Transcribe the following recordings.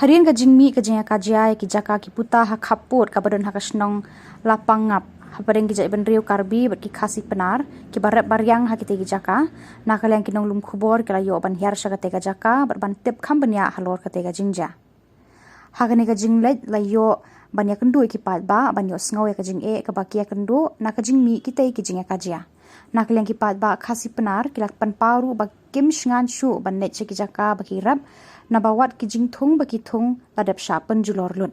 Harian ka jingmi ka jingya ka jaya ki jaka ki puta ha kaput ka badan ha ka senong lapangap hapareng ki jai ban riu karbi bat ki khasi penar ki barat baryang ha ki te ki jaka na kalian ki nong lum khubor ki layo ban hiar sha ka te ka jaka bat ban tip kham banya halor ka te ka jingja ha ka ne ka jinglet layo banya kendu ki pat ba banyo sngaw ka jing e ka bakia kendu na ka jingmi ki te ki jingya ka jia na kalian ki pat ba khasi penar ki lak pan paru ba kim shngan shu ban net ki jaka ba ki rap na bawat ki jing thung ba ki thung ladap sha pen julor lun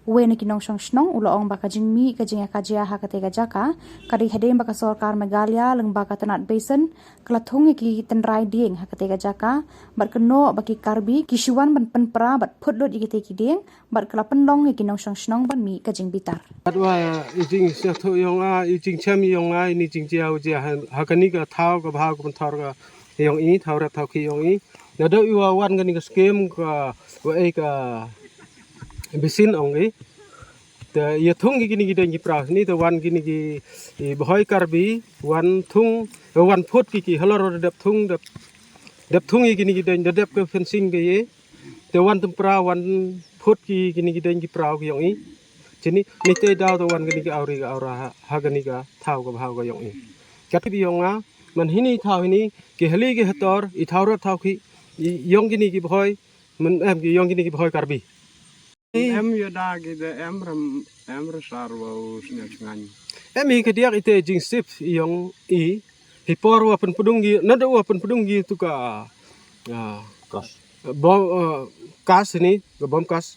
we ne ki nong shong snong ulo ong ba ka jing mi ka jing ka jia ha ka te ka jaka kari hedem ba ka sarkar Meghalaya leng ba ka tanat basin kala thung ki tenrai ding ha ka te ka jaka bar keno ba ki karbi ki shiwan ban pen pra bat phut lot ki te ki ding bar kala pen long ki nong shong snong ban mi ka jing bitar wa jing se tho yong a jing chem yong a ni jing jiao jia ha ka ni ka thau ka bha ka thor ka yong i thau ra thau ki yong i na do yu wan ka ni ka scheme ka wa e ka bisin ong i te ye thung ki ni ki den ki pra ni te wan ki ni ki bhoi karbi wan thung wan phut ki halor dep thung ki ni ki den dep ka fencing ke ye te wan tum pra wan phut ki ni ki den ki pra ki yong i chini ni te daw to wan ki ni ki auri ka aura ha ka ni ka thau ka bha ka yong i kat bi yong a man hini thau hini ki hali ki hator I thau ra thau ki yong ki ni ki bhoi man em ki yong ki ni ki bhoi karbi em ya da ki de em sarwa usnya ngan em hi ke dia ite jing sip yong I hi por wa pen pudung gi na do wa pen pudung gi tu ka kas bom kas ni ga bom kas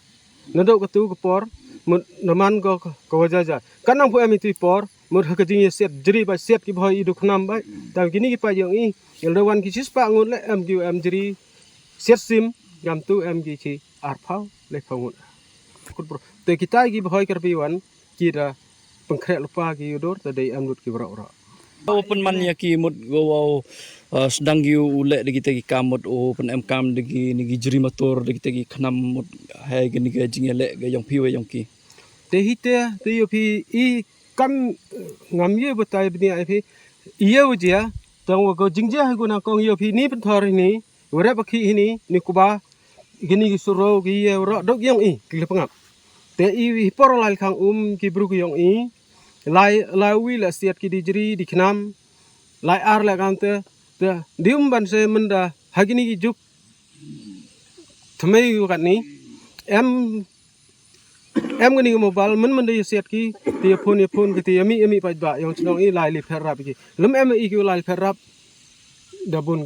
na do ka tu ka por mut naman ko waja ja kanang pu em tu por mut ha ka jing set jri ba set ki bhoi du khnam ba ta ki ni ki pa yong I el do wan ki sis pa ngut le em ki em jri set sim gam tu em ki chi ar phau le phau ngut te kita gi bhoi karbi wan kira pengkrek lupa ki udor tadi amrut ki bra Open man ya ki mut go sedang gi ule de kita ki kamut open em kam de gi ni gi jeri motor de kita ki khnam mut hai gi ni ga jing le ga yong piwe yong ki te hite te yo pi I kam ngam ye batai bni ai pi ye ujia tang wo go jingja ha go na kong yo pi ni pen thor ni ore ba khi ni ni kuba gini gi suro gi ye ro dok yong I ki lepangap te I por lai khang ki bru ki yong I lai wi la siat ki di jeri di khnam lai ar la kan te dium ban se menda hagini ki juk thmei yu kan ni em gani mobile man de siat ki te phone ki te ami pa ba yong chnong I lai li pher rap ki lum em I ki lai pher rap da bun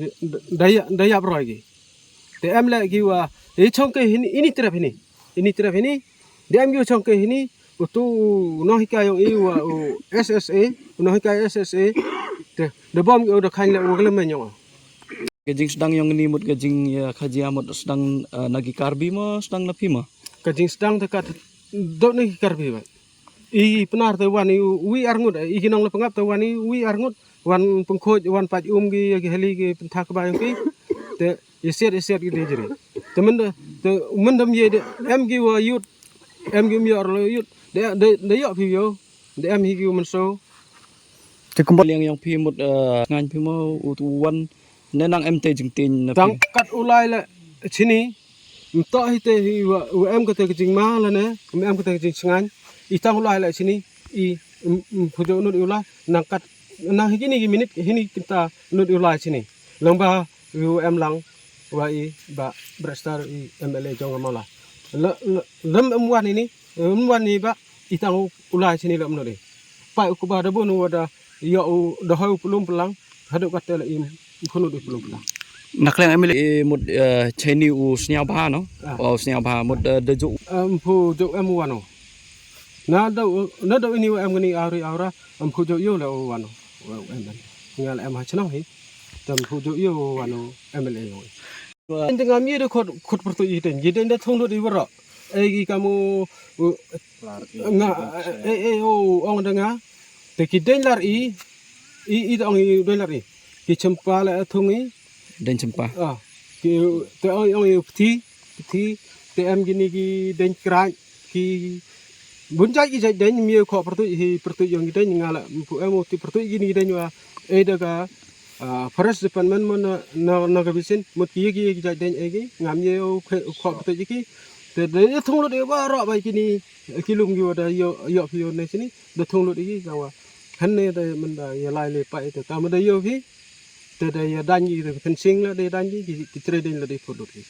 daya broi ki te em la ki wa e chong ke ini trap ini de em gi chong ke ini tu no hika yong I wa SSA no hika SSA de bom go de khain le wo le men yong ga jing sedang yong ni mut ga jing ya khaji amut sedang nagi karbi mo sedang napi mo ka jing sedang te ka do ni karbi ba I penar te wan wi arngut I kinong le pangap te wan wi arngut wan pengkhoj wan paj gi heli gi penthak ba yong ki te iset gi de jeri te men dam ye de em gi wa yut em gi mi or le yut de yo pi yo de em hi gi man so te kumbal yang yong pi mut ngan pi mo u wan ne nang em te jing tin na tang kat ulai le chini mto hi te hi wa em ka te jing ma la ne em ka te jing sngan I tang ulai le chini I phujo nu ulai nang kat nang hi ni minit hini kita nu ulai chini long ba yu em lang wa I ba brastar I MLA jong amala lem wan ini wan ni ba I tang ulai chini lem no de pa ku ba da bonu wada yo da hoy pulum pelang hadu kat le im phunu de pulum pelang nak leng em le mut cheni u snya ba no o snya ba mut de ju phu jo em wano na do ini em ngani aura phu jo yo le wano em ngal em ha chno hi tam phu jo yo wano MLA yo en ngam ye de khot pertu I den ye den da thong do di waro ai gi kamu nga ong da nga te ki den lar I ong den lar ki chempa la thung I den chempa ki te ong pthi te em gini ki den kra ki bunjai ki jai den mi kho pertu yong den ngala pu em ti pertu gini den wa e daga forest department mon na ga bisin mut ki jai den e gi ngam ye kho pertu ki แต่เดี๋ยวทุ่งรถเดี๋ยวว่ารอไปกินนี่กิลุงอยู่ได้ยอพี่ในสินี่เดี๋ยวทุ่งรถอีกก็ว่าหันเนี่ยได้มันได้ยาลายเลยไปแต่ตามมันได้ยอพี่แต่ได้ดันยี่เป็นซิงแล้วได้ดันยี่กิจเรดินแล้วได้ฝุดรถอีก